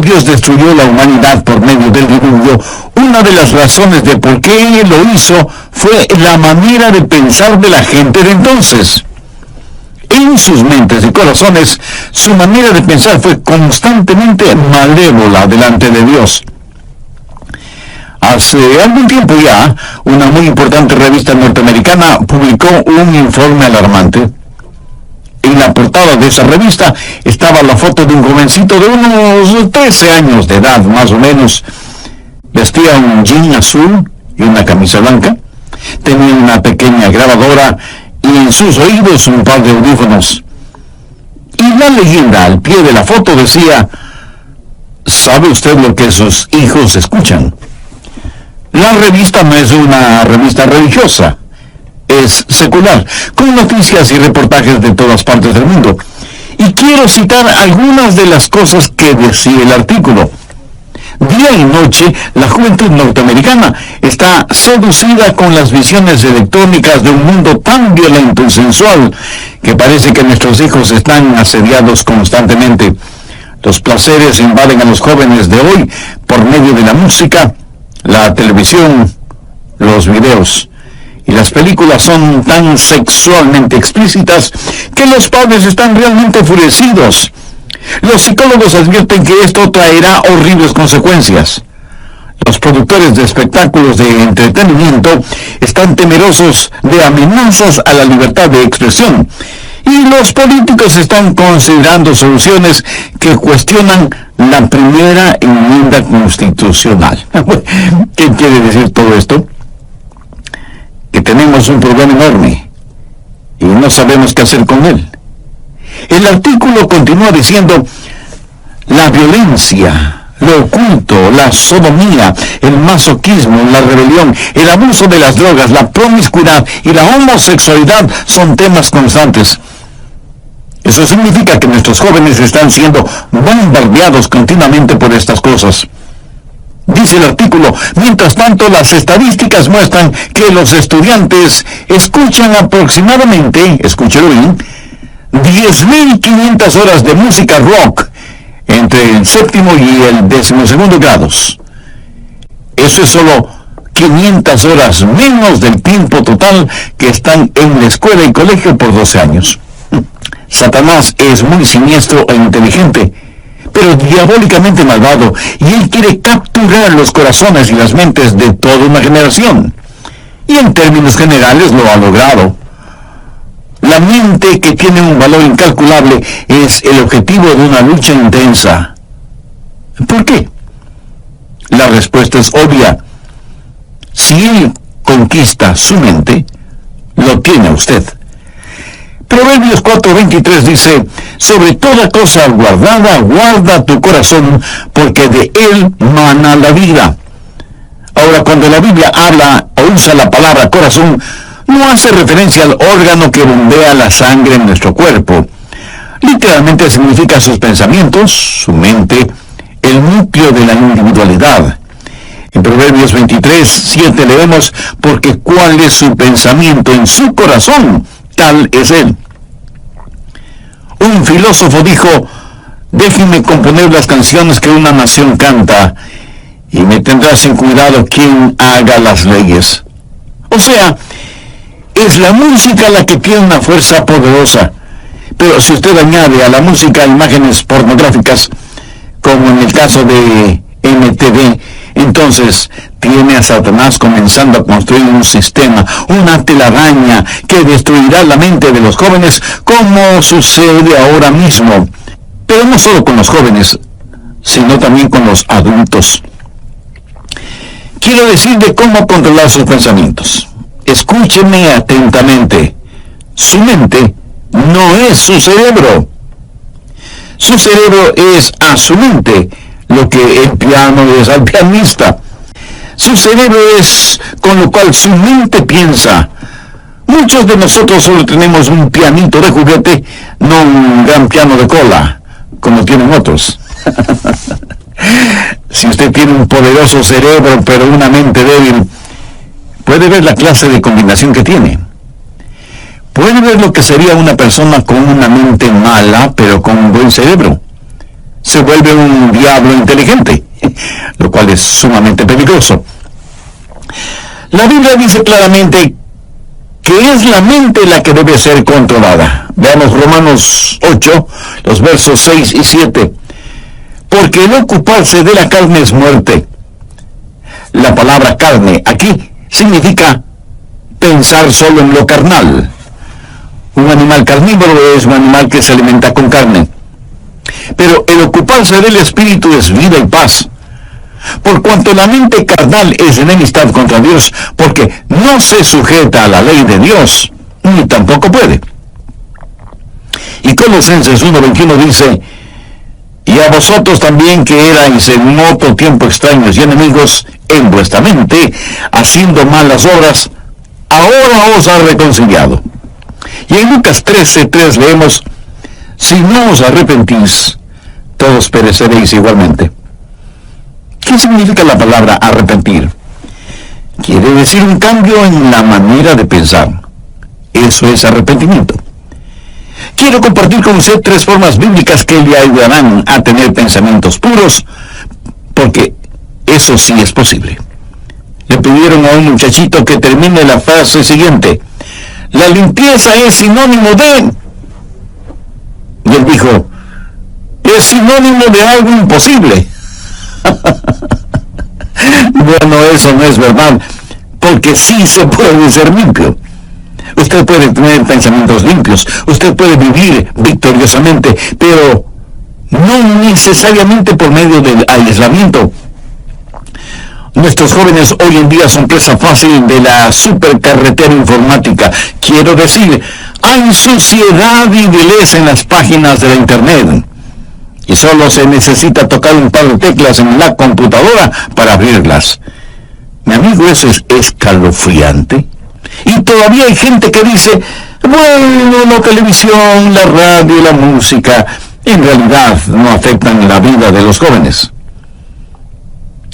Dios destruyó la humanidad por medio del diluvio, una de las razones de por qué lo hizo fue la manera de pensar de la gente de entonces. En sus mentes y corazones, su manera de pensar fue constantemente malévola delante de Dios. Hace algún tiempo ya, una muy importante revista norteamericana publicó un informe alarmante. En la portada de esa revista estaba la foto de un jovencito de unos 13 años de edad, más o menos. Vestía un jean azul y una camisa blanca. Tenía una pequeña grabadora y en sus oídos un par de audífonos. Y la leyenda al pie de la foto decía: ¿sabe usted lo que sus hijos escuchan? La revista no es una revista religiosa, es secular, con noticias y reportajes de todas partes del mundo. Y quiero citar algunas de las cosas que decía el artículo. Día y noche, la juventud norteamericana está seducida con las visiones electrónicas de un mundo tan violento y sensual que parece que nuestros hijos están asediados constantemente. Los placeres invaden a los jóvenes de hoy por medio de la música, la televisión, los videos. Y las películas son tan sexualmente explícitas que los padres están realmente enfurecidos. Los psicólogos advierten que esto traerá horribles consecuencias. Los productores de espectáculos de entretenimiento están temerosos de amenazas a la libertad de expresión. Y los políticos están considerando soluciones que cuestionan la primera enmienda constitucional. ¿Qué quiere decir todo esto? Que tenemos un problema enorme y no sabemos qué hacer con él. El artículo continúa diciendo: la violencia, lo oculto, la sodomía, el masoquismo, la rebelión, el abuso de las drogas, la promiscuidad y la homosexualidad son temas constantes. Eso significa que nuestros jóvenes están siendo bombardeados continuamente por estas cosas. Dice el artículo: mientras tanto, las estadísticas muestran que los estudiantes escuchan aproximadamente, escúchelo bien, 10.500 horas de música rock entre el séptimo y el 12º grados. Eso es solo 500 horas menos del tiempo total que están en la escuela y colegio por 12 años. Satanás es muy siniestro e inteligente, pero diabólicamente malvado, y él quiere capturar los corazones y las mentes de toda una generación. Y en términos generales lo ha logrado. La mente, que tiene un valor incalculable, es el objetivo de una lucha intensa. ¿Por qué? La respuesta es obvia. Si él conquista su mente, lo tiene usted. Proverbios 4:23 dice: sobre toda cosa guardada, guarda tu corazón, porque de él mana la vida. Ahora, cuando la Biblia habla o usa la palabra corazón, no hace referencia al órgano que bombea la sangre en nuestro cuerpo. Literalmente significa sus pensamientos, su mente, el núcleo de la individualidad. En Proverbios 23:7 leemos: porque cuál es su pensamiento en su corazón, tal es él. Un filósofo dijo: déjenme componer las canciones que una nación canta, y me tendrá sin cuidado quien haga las leyes. O sea, es la música la que tiene una fuerza poderosa. Pero si usted añade a la música imágenes pornográficas, como en el caso de MTV, entonces tiene a Satanás comenzando a construir un sistema, una telaraña que destruirá la mente de los jóvenes, como sucede ahora mismo. Pero no solo con los jóvenes, sino también con los adultos. Quiero decir de cómo controlar sus pensamientos. Escúcheme atentamente. Su mente no es su cerebro. Su cerebro es a su mente lo que el piano es al pianista. Su cerebro es con lo cual su mente piensa. Muchos de nosotros solo tenemos un pianito de juguete, no un gran piano de cola, como tienen otros. Si usted tiene un poderoso cerebro pero una mente débil, puede ver la clase de combinación que tiene. Puede ver lo que sería una persona con una mente mala pero con un buen cerebro. se vuelve un diablo inteligente, lo cual es sumamente peligroso. La Biblia dice claramente que es la mente la que debe ser controlada. Veamos Romanos 8, los versos 6 y 7. Porque el ocuparse de la carne es muerte. La palabra carne aquí significa pensar solo en lo carnal. Un animal carnívoro es un animal que se alimenta con carne. Pero el ocuparse del espíritu es vida y paz. Por cuanto la mente carnal es enemistad contra Dios, porque no se sujeta a la ley de Dios, ni tampoco puede. Y Colosenses 1:21 dice: y a vosotros también, que erais en otro tiempo extraños y enemigos en vuestra mente, haciendo malas obras, ahora os ha reconciliado. Y en Lucas 13:3 leemos: si no os arrepentís, todos pereceréis igualmente. ¿Qué significa la palabra arrepentir? Quiere decir un cambio en la manera de pensar. Eso es arrepentimiento. Quiero compartir con usted 3 formas bíblicas que le ayudarán a tener pensamientos puros, porque eso sí es posible. Le pidieron a un muchachito que termine la frase siguiente: la limpieza es sinónimo de... Y él dijo: es sinónimo de algo imposible. Bueno, eso no es verdad, porque sí se puede ser limpio. Usted puede tener pensamientos limpios, usted puede vivir victoriosamente, pero no necesariamente por medio del aislamiento. Nuestros jóvenes hoy en día son presa fácil de la supercarretera informática. Quiero decir, hay suciedad y vileza en las páginas de la internet. Y solo se necesita tocar un par de teclas en la computadora para abrirlas. Mi amigo, eso es escalofriante. Y todavía hay gente que dice: bueno, la televisión, la radio, la música, en realidad no afectan la vida de los jóvenes.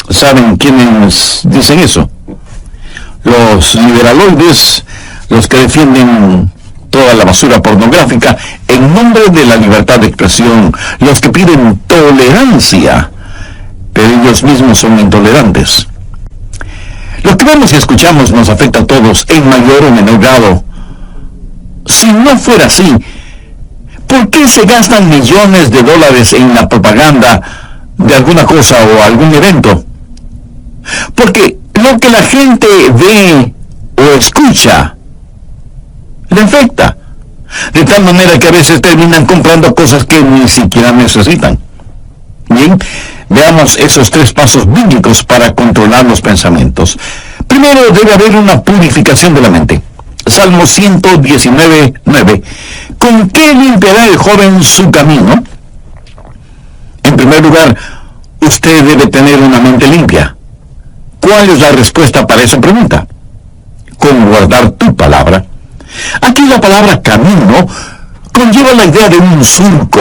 ¿Saben quiénes dicen eso? Los liberaloides, los que defienden toda la basura pornográfica en nombre de la libertad de expresión, los que piden tolerancia, pero ellos mismos son intolerantes. Lo que vemos y escuchamos nos afecta a todos en mayor o menor grado. Si no fuera así, ¿por qué se gastan millones de dólares en la propaganda de alguna cosa o algún evento? Porque lo que la gente ve o escucha le afecta, de tal manera que a veces terminan comprando cosas que ni siquiera necesitan. Bien, veamos esos 3 pasos bíblicos para controlar los pensamientos. Primero, debe haber una purificación de la mente. Salmo 119:9. ¿Con qué limpiará el joven su camino? En primer lugar, usted debe tener una mente limpia. ¿Cuál es la respuesta para esa pregunta? Con guardar tu palabra. Aquí la palabra camino conlleva la idea de un surco.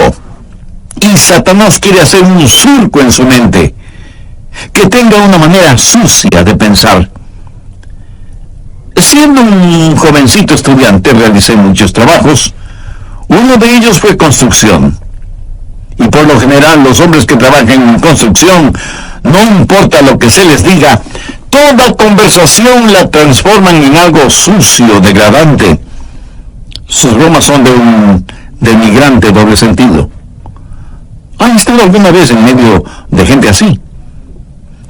Y Satanás quiere hacer un surco en su mente, que tenga una manera sucia de pensar. Siendo un jovencito estudiante, realicé muchos trabajos. Uno de ellos fue construcción. Y por lo general, los hombres que trabajan en construcción, no importa lo que se les diga, toda conversación la transforman en algo sucio, degradante. Sus bromas son de un denigrante doble sentido. ¿Han estado alguna vez en medio de gente así?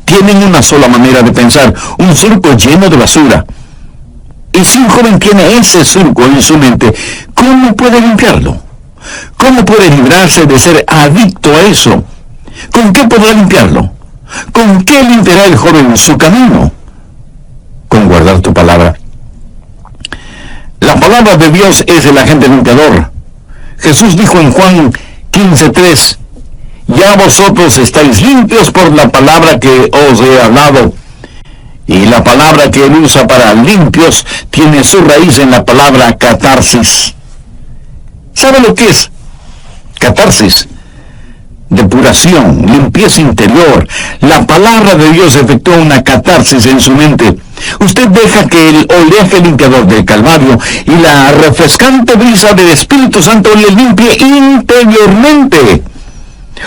Tienen una sola manera de pensar, un surco lleno de basura. Y si un joven tiene ese surco en su mente, ¿cómo puede limpiarlo? ¿Cómo puede librarse de ser adicto a eso? ¿Con qué podrá limpiarlo? ¿Con qué limpiará el joven su camino? Con guardar tu palabra. La palabra de Dios es el agente limpiador. Jesús dijo en Juan 15:3: ya vosotros estáis limpios por la palabra que os he hablado. Y la palabra que él usa para limpios tiene su raíz en la palabra catarsis. ¿Sabe lo que es? Catarsis. Depuración, limpieza interior. La palabra de Dios efectúa una catarsis en su mente. Usted deja que el oleaje limpiador del Calvario y la refrescante brisa del Espíritu Santo le limpie interiormente.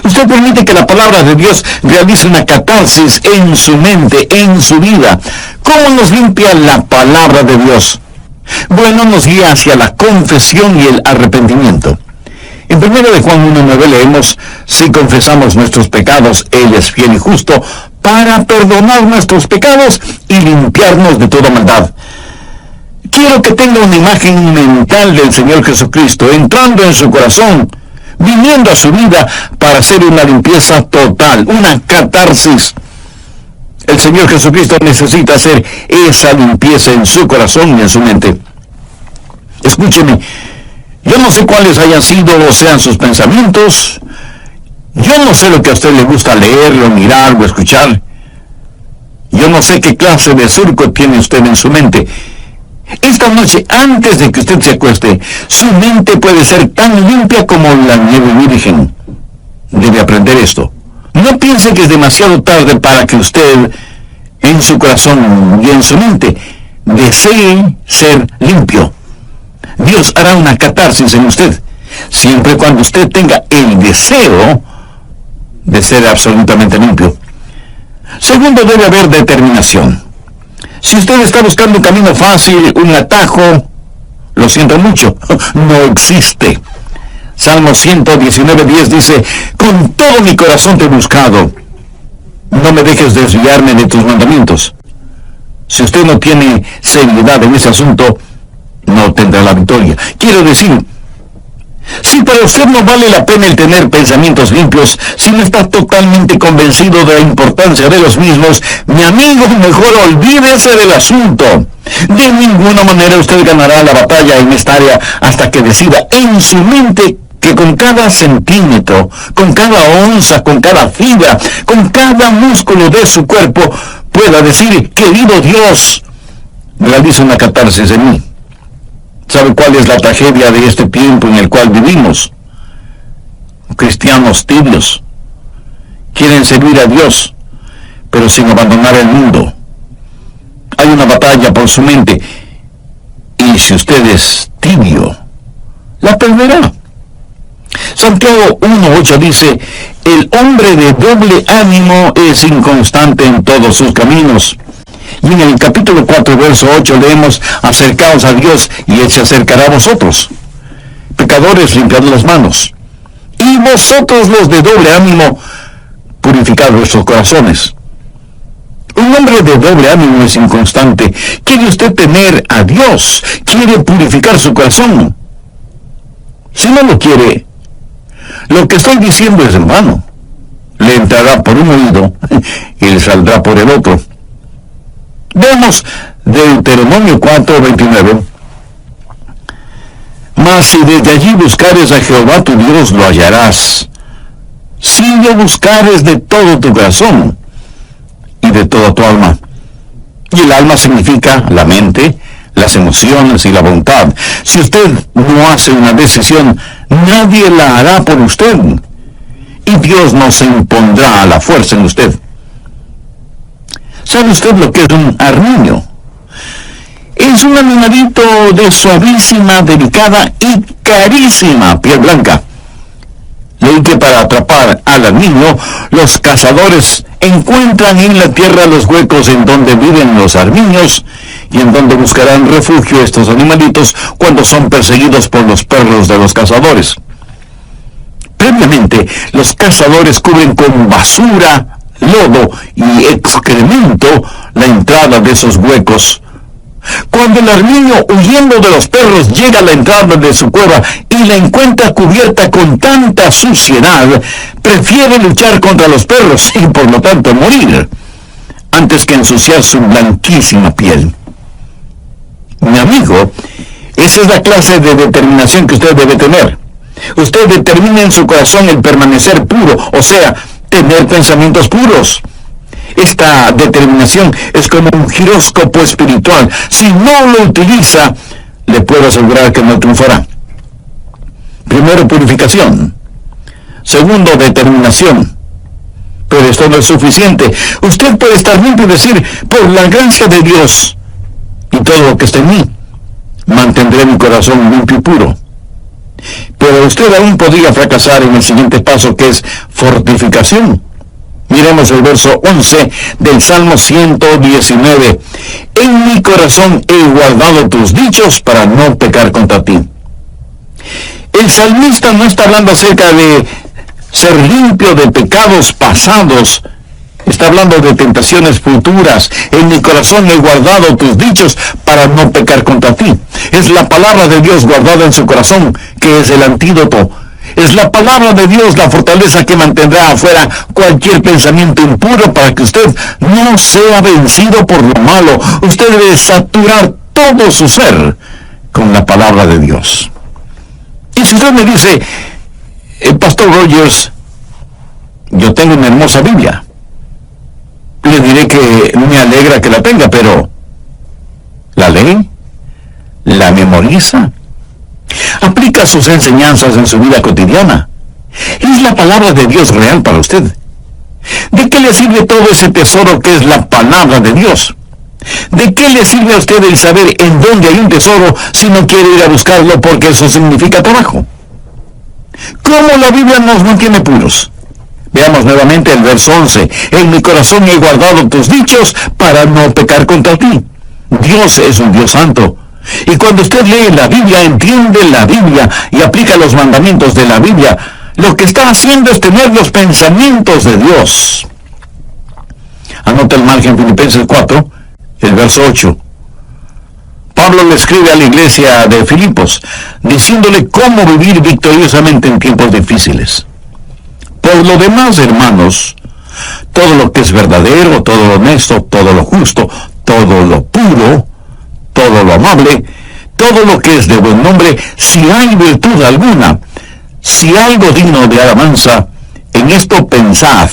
Usted permite que la palabra de Dios realice una catarsis en su mente, en su vida. ¿Cómo nos limpia la palabra de Dios? Bueno, nos guía hacia la confesión y el arrepentimiento. En 1 de Juan 1:9 leemos: si confesamos nuestros pecados, Él es fiel y justo para perdonar nuestros pecados y limpiarnos de toda maldad. Quiero que tenga una imagen mental del Señor Jesucristo entrando en su corazón, viniendo a su vida para hacer una limpieza total, una catarsis. El Señor Jesucristo necesita hacer esa limpieza en su corazón y en su mente. Escúcheme, yo no sé cuáles hayan sido o sean sus pensamientos. Yo no sé lo que a usted le gusta leer, o mirar, o escuchar. Yo no sé qué clase de surco tiene usted en su mente. Esta noche, antes de que usted se acueste, su mente puede ser tan limpia como la nieve virgen. Debe aprender esto. No piense que es demasiado tarde para que usted, en su corazón y en su mente, desee ser limpio. Dios hará una catarsis en usted, siempre y cuando usted tenga el deseo de ser absolutamente limpio. Segundo, debe haber determinación. Si usted está buscando un camino fácil, un atajo, lo siento mucho, no existe. Salmo 119:10 dice: con todo mi corazón te he buscado, no me dejes desviarme de tus mandamientos. Si usted no tiene seriedad en ese asunto, no tendrá la victoria. Quiero decir, si para usted no vale la pena el tener pensamientos limpios, si no está totalmente convencido de la importancia de los mismos, mi amigo, mejor olvídese del asunto. De ninguna manera usted ganará la batalla en esta área hasta que decida en su mente que con cada centímetro, con cada onza, con cada fibra, con cada músculo de su cuerpo, pueda decir: querido Dios, realiza una catarsis en mí. ¿Sabe cuál es la tragedia de este tiempo en el cual vivimos? Cristianos tibios. Quieren servir a Dios, pero sin abandonar el mundo. Hay una batalla por su mente, y si usted es tibio, la perderá. Santiago 1:8 dice: el hombre de doble ánimo es inconstante en todos sus caminos. Y en el capítulo 4, verso 8 leemos: acercaos a Dios y Él se acercará a vosotros. Pecadores, limpiad las manos. Y vosotros, los de doble ánimo, purificad vuestros corazones. Un hombre de doble ánimo es inconstante. ¿Quiere usted tener a Dios? ¿Quiere purificar su corazón? Si no lo quiere, lo que estoy diciendo es en vano. Le entrará por un oído y le saldrá por el otro. Vemos Deuteronomio 4:29. Mas si desde allí buscares a Jehová tu Dios, lo hallarás. Si lo buscares de todo tu corazón y de toda tu alma. Y el alma significa la mente, las emociones y la voluntad. Si usted no hace una decisión, nadie la hará por usted. Y Dios no se impondrá a la fuerza en usted. ¿Sabe usted lo que es un armiño? Es un animalito de suavísima, delicada y carísima piel blanca. Leí que para atrapar al armiño, los cazadores encuentran en la tierra los huecos en donde viven los armiños y en donde buscarán refugio estos animalitos cuando son perseguidos por los perros de los cazadores. Previamente, los cazadores cubren con basura, lodo y excremento la entrada de esos huecos. Cuando el armiño, huyendo de los perros, llega a la entrada de su cueva y la encuentra cubierta con tanta suciedad, prefiere luchar contra los perros y por lo tanto morir, antes que ensuciar su blanquísima piel. Mi amigo, esa es la clase de determinación que usted debe tener. Usted determina en su corazón el permanecer puro, o sea, tener pensamientos puros. Esta determinación es como un giróscopo espiritual. Si no lo utiliza, le puedo asegurar que no triunfará. Primero, purificación. Segundo, determinación. Pero esto no es suficiente. Usted puede estar limpio y decir: por la gracia de Dios y todo lo que está en mí, mantendré mi corazón limpio y puro. Pero usted aún podría fracasar en el siguiente paso, que es fortificación. Miremos el verso 11 del Salmo 119. En mi corazón he guardado tus dichos para no pecar contra ti. El salmista no está hablando acerca de ser limpio de pecados pasados. Está hablando de tentaciones futuras. En mi corazón he guardado tus dichos para no pecar contra ti. Es la palabra de Dios guardada en su corazón, que es el antídoto. Es la palabra de Dios la fortaleza que mantendrá afuera cualquier pensamiento impuro para que usted no sea vencido por lo malo. Usted debe saturar todo su ser con la palabra de Dios. Y si usted me dice, Pastor Rogers, yo tengo una hermosa Biblia, le diré que me alegra que la tenga, pero ¿la lee? ¿La memoriza? ¿Aplica sus enseñanzas en su vida cotidiana? ¿Es la palabra de Dios real para usted? ¿De qué le sirve todo ese tesoro que es la palabra de Dios? ¿De qué le sirve a usted el saber en dónde hay un tesoro si no quiere ir a buscarlo, porque eso significa trabajo? ¿Cómo la Biblia nos mantiene puros? Veamos nuevamente el verso 11. En mi corazón he guardado tus dichos para no pecar contra ti. Dios es un Dios santo. Y cuando usted lee la Biblia, entiende la Biblia y aplica los mandamientos de la Biblia, lo que está haciendo es tener los pensamientos de Dios. Anota el margen Filipenses 4, el verso 8. Pablo le escribe a la iglesia de Filipos, diciéndole cómo vivir victoriosamente en tiempos difíciles. Por lo demás, hermanos, todo lo que es verdadero, todo lo honesto, todo lo justo, todo lo puro, todo lo amable, todo lo que es de buen nombre, si hay virtud alguna, si algo digno de alabanza, en esto pensad.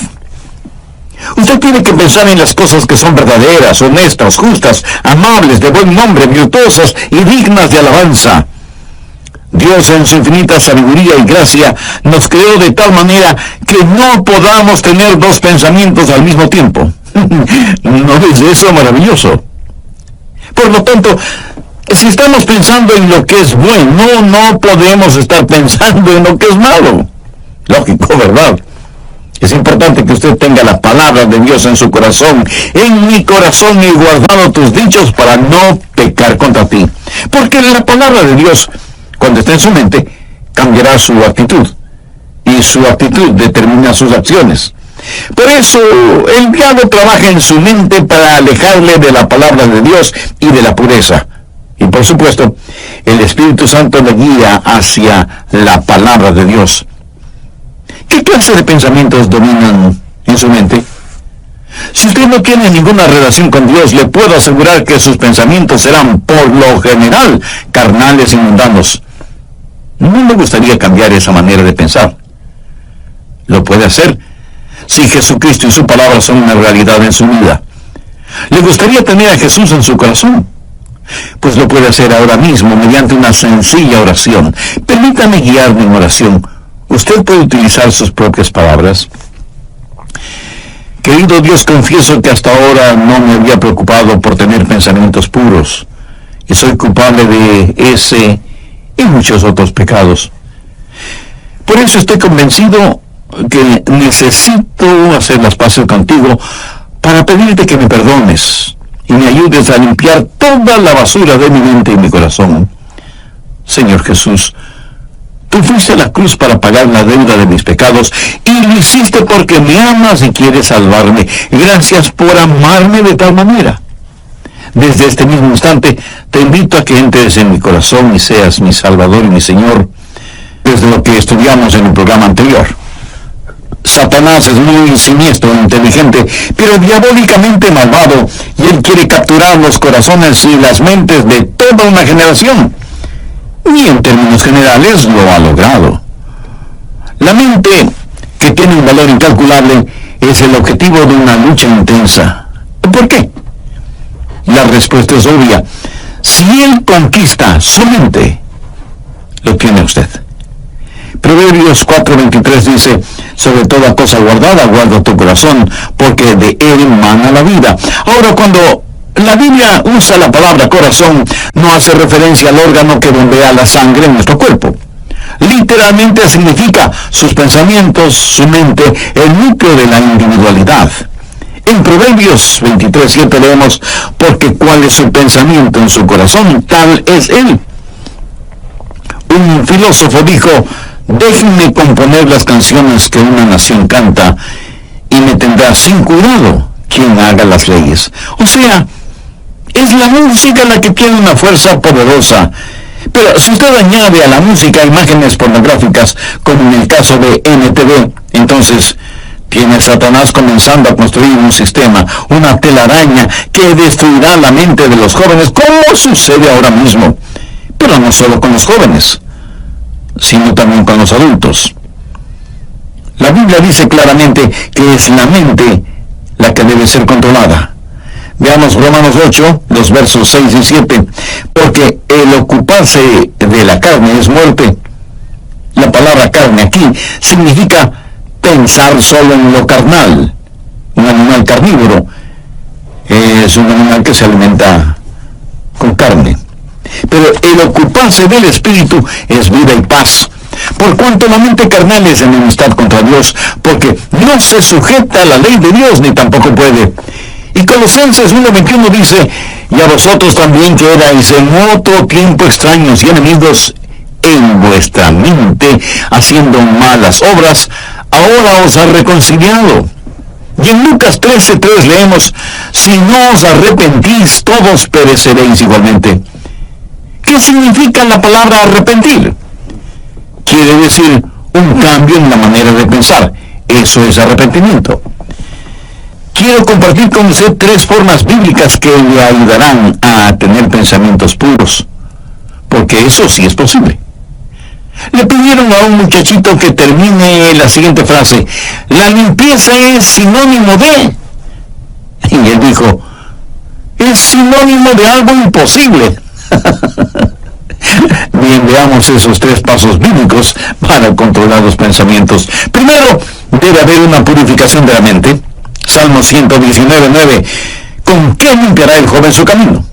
Usted tiene que pensar en las cosas que son verdaderas, honestas, justas, amables, de buen nombre, virtuosas y dignas de alabanza. Dios en su infinita sabiduría y gracia nos creó de tal manera que no podamos tener dos pensamientos al mismo tiempo. ¿No es eso maravilloso? Por lo tanto, si estamos pensando en lo que es bueno, no podemos estar pensando en lo que es malo. Lógico, ¿verdad? Es importante que usted tenga la palabra de Dios en su corazón. En mi corazón he guardado tus dichos para no pecar contra ti. Porque la palabra de Dios, cuando está en su mente, cambiará su actitud. Y su actitud determina sus acciones. Por eso, el diablo trabaja en su mente para alejarle de la palabra de Dios y de la pureza. Y por supuesto, el Espíritu Santo le guía hacia la palabra de Dios. ¿Qué clase de pensamientos dominan en su mente? Si usted no tiene ninguna relación con Dios, le puedo asegurar que sus pensamientos serán, por lo general, carnales y mundanos. No me gustaría cambiar esa manera de pensar. Lo puede hacer si Jesucristo y su palabra son una realidad en su vida. ¿Le gustaría tener a Jesús en su corazón? Pues lo puede hacer ahora mismo mediante una sencilla oración. Permítame guiarme en oración. Usted puede utilizar sus propias palabras. Querido Dios, confieso que hasta ahora no me había preocupado por tener pensamientos puros, y soy culpable de ese y muchos otros pecados. Por eso estoy convencido que necesito hacer las paces contigo para pedirte que me perdones y me ayudes a limpiar toda la basura de mi mente y mi corazón. Señor Jesús, tú fuiste a la cruz para pagar la deuda de mis pecados, y lo hiciste porque me amas y quieres salvarme. Gracias por amarme de tal manera. Desde este mismo instante, te invito a que entres en mi corazón y seas mi Salvador y mi Señor, desde lo que estudiamos en el programa anterior. Satanás es muy siniestro, inteligente, pero diabólicamente malvado, y él quiere capturar los corazones y las mentes de toda una generación. Y en términos generales lo ha logrado. La mente, que tiene un valor incalculable, es el objetivo de una lucha intensa. ¿Por qué? La respuesta es obvia. Si él conquista su mente, lo tiene usted. Proverbios 4:23 dice: sobre toda cosa guardada, guarda tu corazón, porque de él mana la vida. Ahora, cuando la Biblia usa la palabra corazón, no hace referencia al órgano que bombea la sangre en nuestro cuerpo. literalmente significa sus pensamientos, su mente, el núcleo de la individualidad. En Proverbios 23:7 leemos, porque cuál es su pensamiento en su corazón, tal es él. Un filósofo dijo, déjenme componer las canciones que una nación canta, y me tendrá sin cuidado quien haga las leyes. O sea, es la música la que tiene una fuerza poderosa. Pero si usted añade a la música imágenes pornográficas, como en el caso de NTV, entonces tiene Satanás comenzando a construir un sistema, una telaraña que destruirá la mente de los jóvenes, como sucede ahora mismo. Pero no solo con los jóvenes, sino también con los adultos. La Biblia dice claramente que es la mente la que debe ser controlada. Veamos Romanos 8, los versos 6 y 7. Porque el ocuparse de la carne es muerte. La palabra carne aquí significa pensar solo en lo carnal. Un animal carnívoro es un animal que se alimenta con carne. Pero el ocuparse del espíritu es vida y paz. Por cuanto la mente carnal es enemistad contra Dios, porque no se sujeta a la ley de Dios, ni tampoco puede. Y Colosenses 1:21 dice, y a vosotros también que erais en otro tiempo extraños y enemigos en vuestra mente, haciendo malas obras, ahora os ha reconciliado. Y en Lucas 13:3 leemos, si no os arrepentís, todos pereceréis igualmente. ¿Qué significa la palabra arrepentir? Quiere decir un cambio en la manera de pensar. Eso es arrepentimiento. Quiero compartir con usted 3 formas bíblicas que le ayudarán a tener pensamientos puros, porque eso sí es posible. Le pidieron a un muchachito que termine la siguiente frase, la limpieza es sinónimo de... Y él dijo, es sinónimo de algo imposible. Bien, veamos esos 3 pasos bíblicos para controlar los pensamientos. Primero, debe haber una purificación de la mente. Salmo 119:9. ¿Con qué limpiará el joven su camino?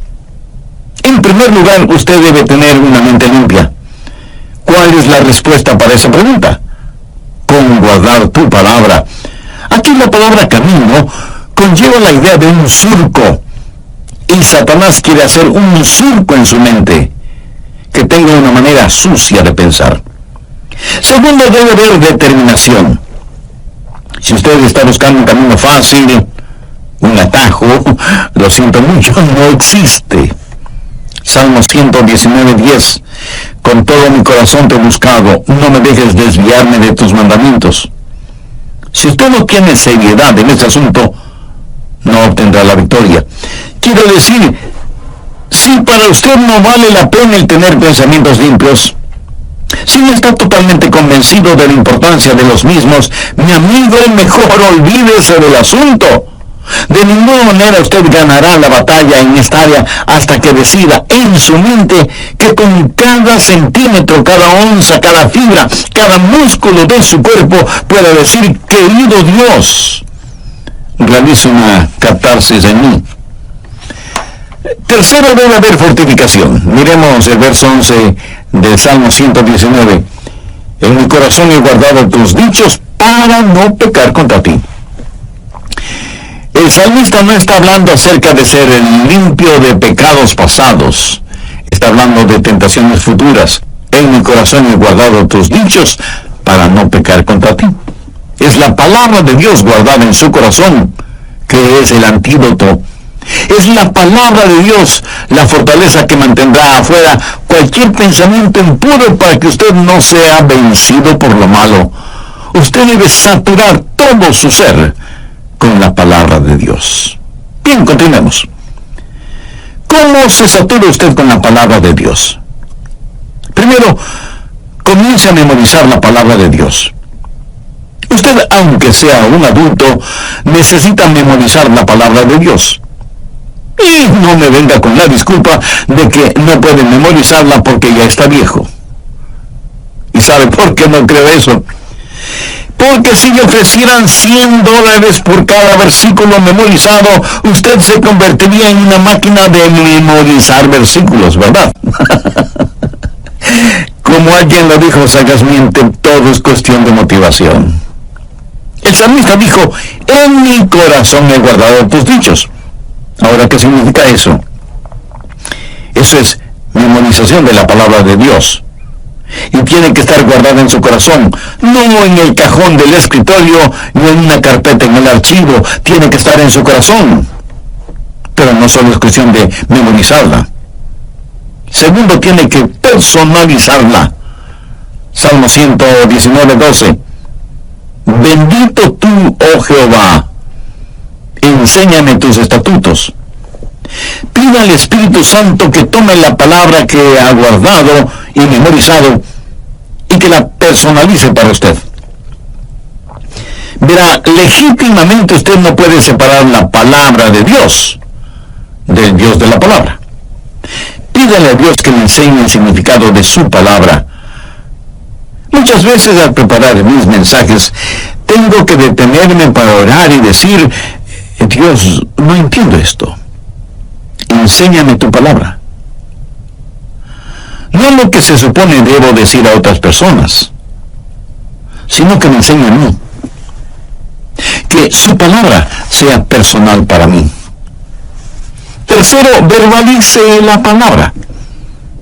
En primer lugar, usted debe tener una mente limpia. ¿Cuál es la respuesta para esa pregunta? Con guardar tu palabra. Aquí la palabra camino conlleva la idea de un surco. Y Satanás quiere hacer un surco en su mente, que tenga una manera sucia de pensar. Segundo, debe haber determinación. Si usted está buscando un camino fácil, un atajo, lo siento mucho, no existe. Salmo 119:10. Con todo mi corazón te he buscado, no me dejes desviarme de tus mandamientos. Si usted no tiene seriedad en este asunto, no obtendrá la victoria. Quiero decir, si para usted no vale la pena el tener pensamientos limpios, si no está totalmente convencido de la importancia de los mismos, mi amigo, mejor olvídese del asunto. De ninguna manera usted ganará la batalla en esta área hasta que decida en su mente que con cada centímetro, cada onza, cada fibra, cada músculo de su cuerpo pueda decir, querido Dios, realiza una catarsis en mí. Tercero, debe haber fortificación. Miremos el verso 11 del Salmo 119. En mi corazón he guardado tus dichos para no pecar contra ti. El salmista no está hablando acerca de ser limpio de pecados pasados. Está hablando de tentaciones futuras. En mi corazón he guardado tus dichos para no pecar contra ti. Es la palabra de Dios guardada en su corazón que es el antídoto. Es la palabra de Dios la fortaleza que mantendrá afuera cualquier pensamiento impuro para que usted no sea vencido por lo malo. Usted debe saturar todo su ser con la palabra de Dios. Bien, continuemos. ¿Cómo se satura usted con la palabra de Dios? Primero, comience a memorizar la palabra de Dios. Usted, aunque sea un adulto, necesita memorizar la palabra de Dios. Y no me venga con la disculpa de que no puede memorizarla porque ya está viejo. ¿Y sabe por qué no creo eso? Porque si le ofrecieran $100 por cada versículo memorizado, usted se convertiría en una máquina de memorizar versículos, ¿verdad? Como alguien lo dijo sagazmente, todo es cuestión de motivación. El salmista dijo, en mi corazón he guardado tus dichos. Ahora, ¿qué significa eso? Eso es memorización de la palabra de Dios. Y tiene que estar guardada en su corazón, no en el cajón del escritorio, ni en una carpeta en el archivo. Tiene que estar en su corazón. Pero no solo es cuestión de memorizarla. Segundo, tiene que personalizarla. Salmo 119:12. Bendito tú, oh Jehová, enséñame tus estatutos. Pida al Espíritu Santo que tome la palabra que ha guardado y memorizado y que la personalice para usted. Verá, legítimamente usted no puede separar la palabra de Dios del Dios de la palabra. Pídale a Dios que le enseñe el significado de su palabra. Muchas veces al preparar mis mensajes tengo que detenerme para orar y decir, Dios, no entiendo esto. Enséñame tu palabra. No lo que se supone debo decir a otras personas, sino que me enseñe a mí. Que su palabra sea personal para mí. Tercero, verbalice la palabra.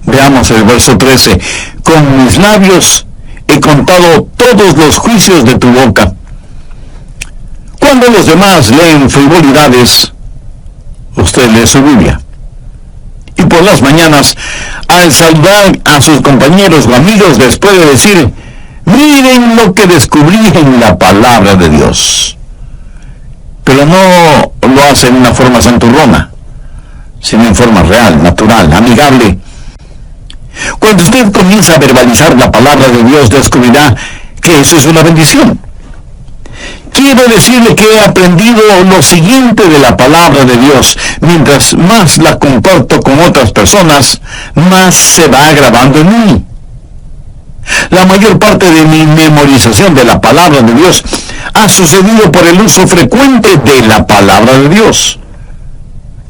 Veamos el verso 13. Con mis labios he contado todos los juicios de tu boca. Cuando los demás leen frivolidades, usted lee su Biblia. Y por las mañanas, al saludar a sus compañeros o amigos, les puede decir, miren lo que descubrí en la palabra de Dios. Pero no lo hace en una forma santurrona, sino en forma real, natural, amigable. Cuando usted comienza a verbalizar la palabra de Dios, descubrirá que eso es una bendición. Quiero decirle que he aprendido lo siguiente de la palabra de Dios. Mientras más la comparto con otras personas, más se va grabando en mí. La mayor parte de mi memorización de la palabra de Dios ha sucedido por el uso frecuente de la palabra de Dios.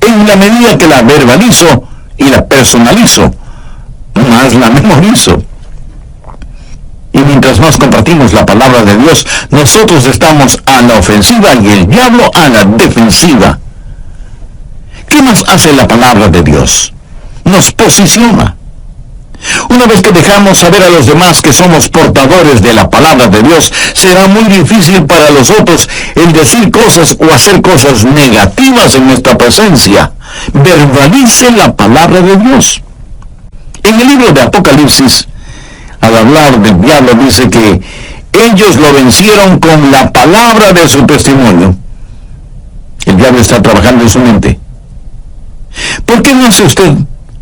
En la medida que la verbalizo y la personalizo, más la memorizo. Y mientras más compartimos la palabra de Dios, nosotros estamos a la ofensiva y el diablo a la defensiva. ¿Qué más hace la palabra de Dios? Nos posiciona. Una vez que dejamos saber a los demás que somos portadores de la palabra de Dios, será muy difícil para los otros el decir cosas o hacer cosas negativas en nuestra presencia. Verbalice la palabra de Dios. En el libro de Apocalipsis, al hablar del diablo, dice que ellos lo vencieron con la palabra de su testimonio. El diablo está trabajando en su mente. ¿Por qué no hace usted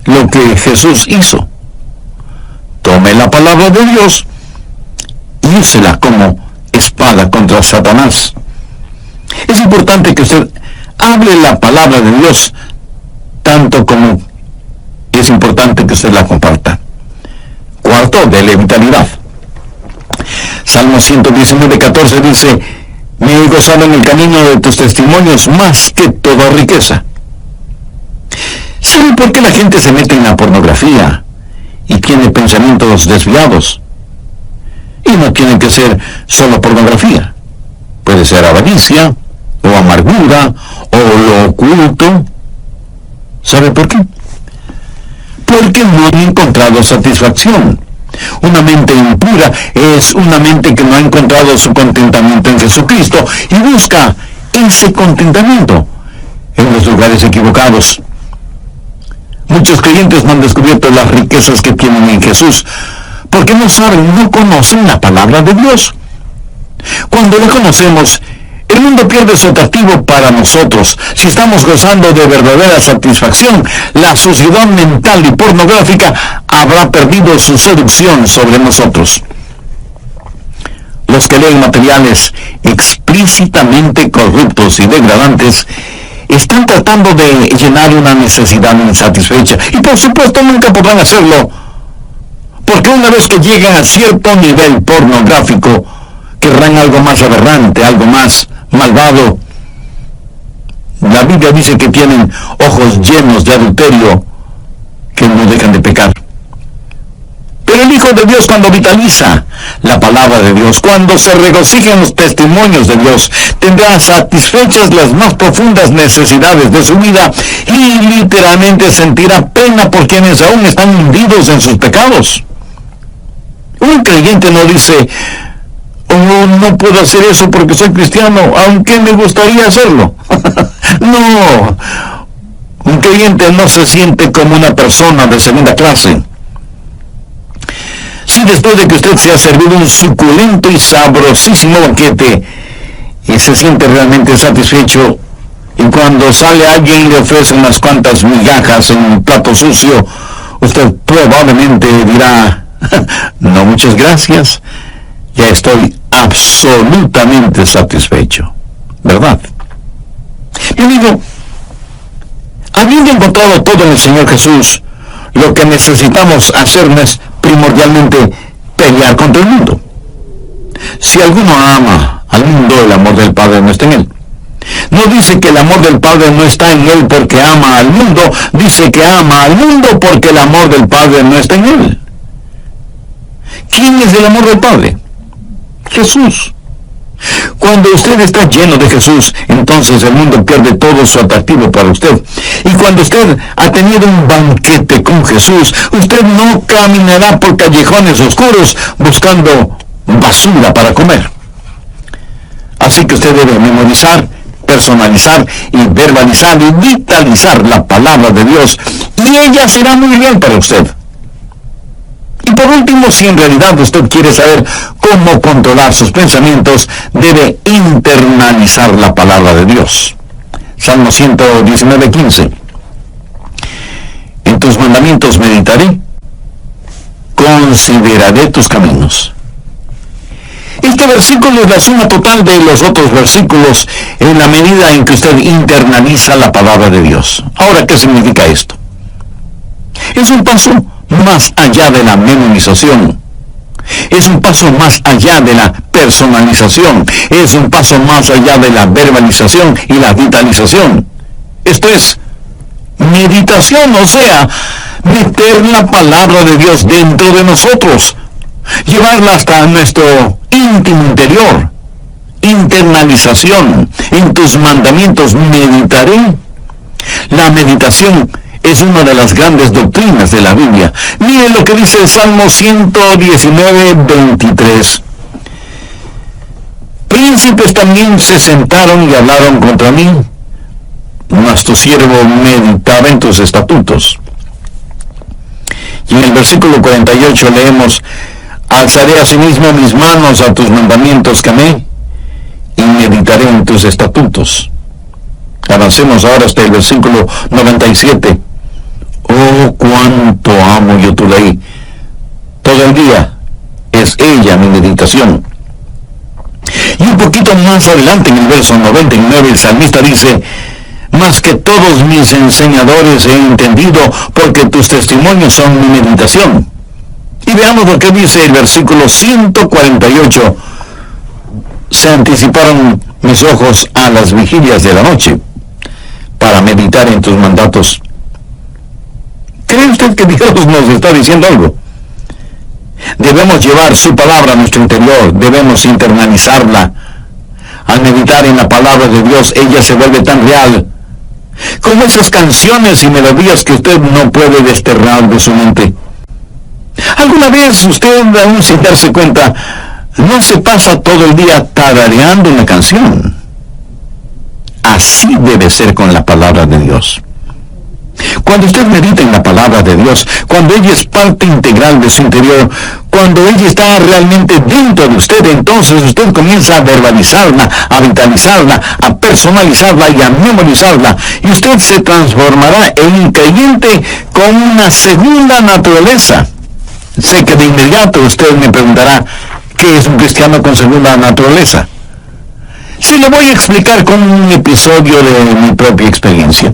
lo que Jesús hizo? Tome la palabra de Dios y úsela como espada contra Satanás. Es importante que usted hable la palabra de Dios tanto como es importante que usted la comparta. Cuarto, dele vitalidad. Salmo 119:14 dice, me he gozado en el camino de tus testimonios más que toda riqueza. ¿Sabe por qué la gente se mete en la pornografía y tiene pensamientos desviados? Y no tiene que ser solo pornografía. Puede ser avaricia, o amargura, o lo oculto. ¿Sabe por qué? Porque no han encontrado satisfacción. Una mente impura es una mente que no ha encontrado su contentamiento en Jesucristo y busca ese contentamiento en los lugares equivocados. Muchos creyentes no han descubierto las riquezas que tienen en Jesús porque no saben, no conocen la palabra de Dios. Cuando la conocemos, el mundo pierde su atractivo para nosotros. Si estamos gozando de verdadera satisfacción, la sociedad mental y pornográfica habrá perdido su seducción sobre nosotros. Los que leen materiales explícitamente corruptos y degradantes están tratando de llenar una necesidad insatisfecha. Y por supuesto nunca podrán hacerlo, porque una vez que llegan a cierto nivel pornográfico, querrán algo más aberrante, algo más malvado. La Biblia dice que tienen ojos llenos de adulterio que no dejan de pecar. Pero el Hijo de Dios Dios, cuando vitaliza la palabra de Dios, cuando se regocija en los testimonios de Dios, tendrá satisfechas las más profundas necesidades de su vida y literalmente sentirá pena por quienes aún están hundidos en sus pecados. Un creyente no dice: oh, no puedo hacer eso porque soy cristiano, aunque me gustaría hacerlo. No, un creyente no se siente como una persona de segunda clase. Si después de que usted se ha servido un suculento y sabrosísimo banquete y se siente realmente satisfecho, y cuando sale alguien y le ofrece unas cuantas migajas en un plato sucio, usted probablemente dirá: no, muchas gracias, ya estoy absolutamente satisfecho, ¿verdad? Mi amigo, habiendo encontrado todo en el Señor Jesús, lo que necesitamos hacer no es primordialmente pelear contra el mundo. Si alguno ama al mundo, el amor del Padre no está en él. No dice que el amor del Padre no está en él porque ama al mundo, dice que ama al mundo porque el amor del Padre no está en él. ¿Quién es el amor del Padre? Jesús. Cuando usted está lleno de Jesús, entonces el mundo pierde todo su atractivo para usted. Y cuando usted ha tenido un banquete con Jesús, usted no caminará por callejones oscuros buscando basura para comer. Así que usted debe memorizar, personalizar y verbalizar y vitalizar la palabra de Dios, y ella será muy bien para usted. Y por último, si en realidad usted quiere saber cómo controlar sus pensamientos, debe internalizar la palabra de Dios. Salmo 119:15. En tus mandamientos meditaré, consideraré tus caminos. Este versículo es la suma total de los otros versículos en la medida en que usted internaliza la palabra de Dios. Ahora, ¿qué significa esto? Es un paso más allá de la memorización. Es un paso más allá de la personalización. Es un paso más allá de la verbalización y la vitalización. Esto es meditación, o sea, meter la palabra de Dios dentro de nosotros, llevarla hasta nuestro íntimo interior. Internalización. En tus mandamientos meditaré. La meditación es una de las grandes doctrinas de la Biblia. Miren lo que dice el Salmo 119:23. Príncipes también se sentaron y hablaron contra mí, mas tu siervo meditaba en tus estatutos. Y en el versículo 48 leemos: alzaré asimismo mis manos a tus mandamientos que amé, y meditaré en tus estatutos. Avancemos ahora hasta el versículo 97. Oh, cuánto amo yo tu ley. Todo el día es ella mi meditación. Y un poquito más adelante, en el verso 99, el salmista dice: más que todos mis enseñadores he entendido, porque tus testimonios son mi meditación. Y veamos lo que dice el versículo 148. Se anticiparon mis ojos a las vigilias de la noche, para meditar en tus mandatos. ¿Cree usted que Dios nos está diciendo algo? Debemos llevar su palabra a nuestro interior, debemos internalizarla. Al meditar en la palabra de Dios, ella se vuelve tan real, como esas canciones y melodías que usted no puede desterrar de su mente. ¿Alguna vez usted, aún sin darse cuenta, no se pasa todo el día tarareando una canción? Así debe ser con la palabra de Dios. Cuando usted medita en la palabra de Dios, cuando ella es parte integral de su interior, cuando ella está realmente dentro de usted, entonces usted comienza a verbalizarla, a vitalizarla, a personalizarla y a memorizarla, y usted se transformará en un creyente con una segunda naturaleza. Sé que de inmediato usted me preguntará: ¿qué es un cristiano con segunda naturaleza? Sí, le voy a explicar con un episodio de mi propia experiencia.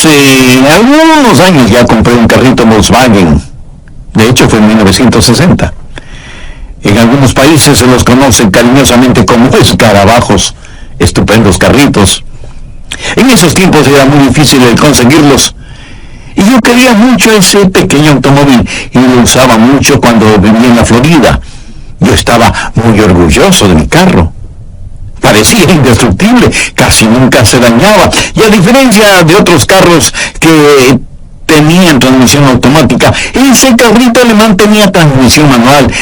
Hace algunos años ya compré un carrito Volkswagen. De hecho, fue en 1960. En algunos países se los conocen cariñosamente como escarabajos. Estupendos carritos. En esos tiempos era muy difícil el conseguirlos. Y yo quería mucho ese pequeño automóvil y lo usaba mucho cuando vivía en la Florida. Yo estaba muy orgulloso de mi carro. Parecía indestructible, casi nunca se dañaba. Y a diferencia de otros carros que tenían transmisión automática, ese carrito alemán tenía transmisión manual.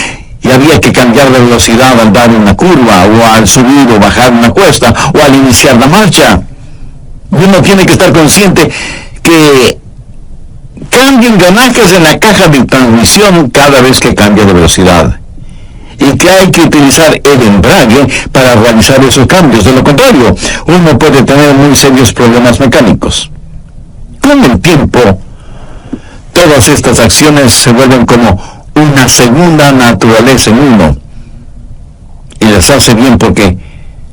Y había que cambiar de velocidad al dar una curva, o al subir o bajar una cuesta, o al iniciar la marcha. Uno tiene que estar consciente que cambia engranajes en la caja de transmisión cada vez que cambia de velocidad. Y que hay que utilizar el embrague para realizar esos cambios. De lo contrario, uno puede tener muy serios problemas mecánicos. Con el tiempo, todas estas acciones se vuelven como una segunda naturaleza en uno. Y las hace bien porque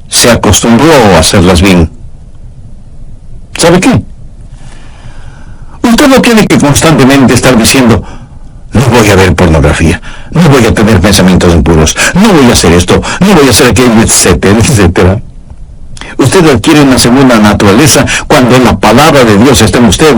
se acostumbró a hacerlas bien. ¿Sabe qué? Usted no tiene que constantemente estar diciendo: no voy a ver pornografía, no voy a tener pensamientos impuros, no voy a hacer esto, no voy a hacer aquello, etcétera, etcétera. Usted adquiere una segunda naturaleza cuando la palabra de Dios está en usted.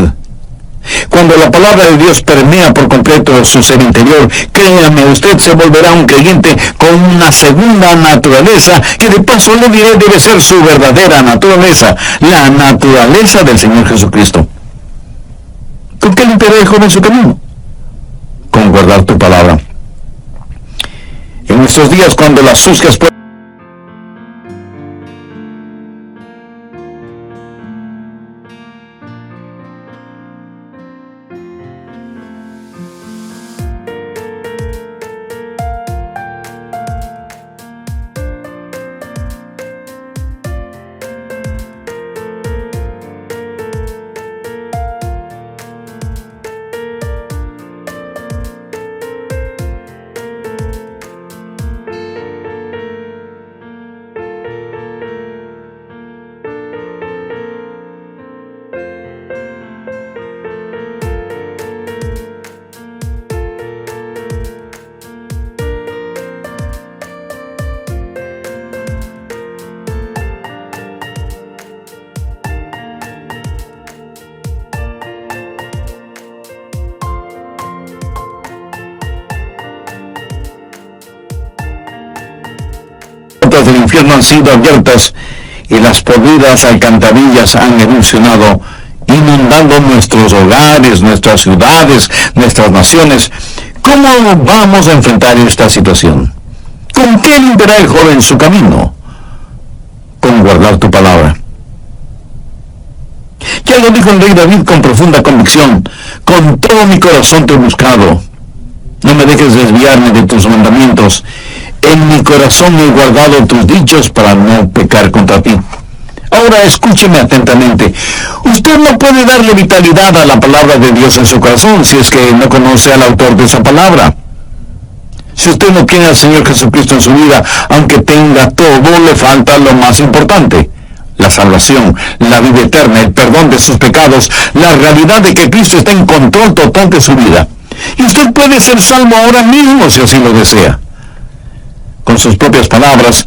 Cuando la palabra de Dios permea por completo su ser interior, créame, usted se volverá un creyente con una segunda naturaleza, que de paso le diré debe ser su verdadera naturaleza, la naturaleza del Señor Jesucristo. ¿Con qué limpiará el joven su camino? Con guardar tu palabra. En estos días, cuando las suscas del infierno han sido abiertas y las podridas alcantarillas han erupcionado, inundando nuestros hogares, nuestras ciudades, nuestras naciones. ¿Cómo vamos a enfrentar esta situación? ¿Con qué limpiará el joven su camino? Con guardar tu palabra. Ya lo dijo el rey David con profunda convicción: con todo mi corazón te he buscado. No me dejes desviarme de tus mandamientos. En mi corazón he guardado tus dichos para no pecar contra ti. Ahora escúcheme atentamente. Usted no puede darle vitalidad a la palabra de Dios en su corazón si es que no conoce al autor de esa palabra. Si usted no tiene al Señor Jesucristo en su vida, aunque tenga todo, le falta lo más importante: la salvación, la vida eterna, el perdón de sus pecados, la realidad de que Cristo está en control total de su vida. Y usted puede ser salvo ahora mismo si así lo desea. Con sus propias palabras,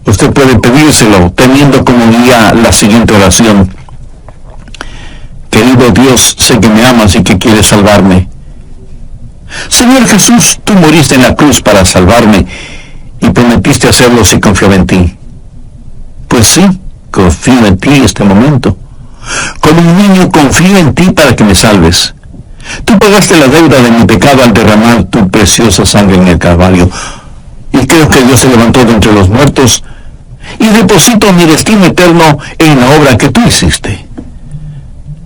usted puede pedírselo, teniendo como guía la siguiente oración: querido Dios, sé que me amas y que quieres salvarme. Señor Jesús, tú moriste en la cruz para salvarme y prometiste hacerlo si confiaba en ti. Pues sí, confío en ti en este momento. Como un niño confío en ti para que me salves. Tú pagaste la deuda de mi pecado al derramar tu preciosa sangre en el Calvario. Y creo que Dios se levantó de entre los muertos y deposito mi destino eterno en la obra que tú hiciste.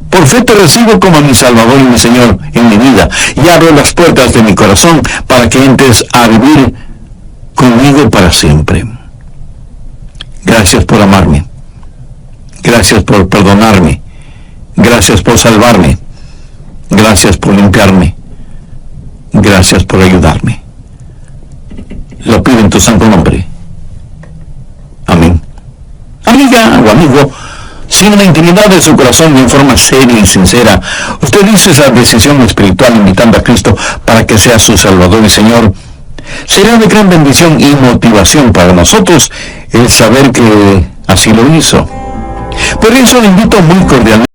Por fe te recibo como mi Salvador y mi Señor en mi vida, y abro las puertas de mi corazón para que entres a vivir conmigo para siempre. Gracias por amarme. Gracias por perdonarme. Gracias por salvarme. Gracias por limpiarme. Gracias por ayudarme. Lo pido en tu santo nombre. Amén. Amiga o amigo, si no la intimidad de su corazón y en forma seria y sincera, usted hizo esa decisión espiritual invitando a Cristo para que sea su Salvador y Señor, será de gran bendición y motivación para nosotros el saber que así lo hizo. Por eso le invito muy cordialmente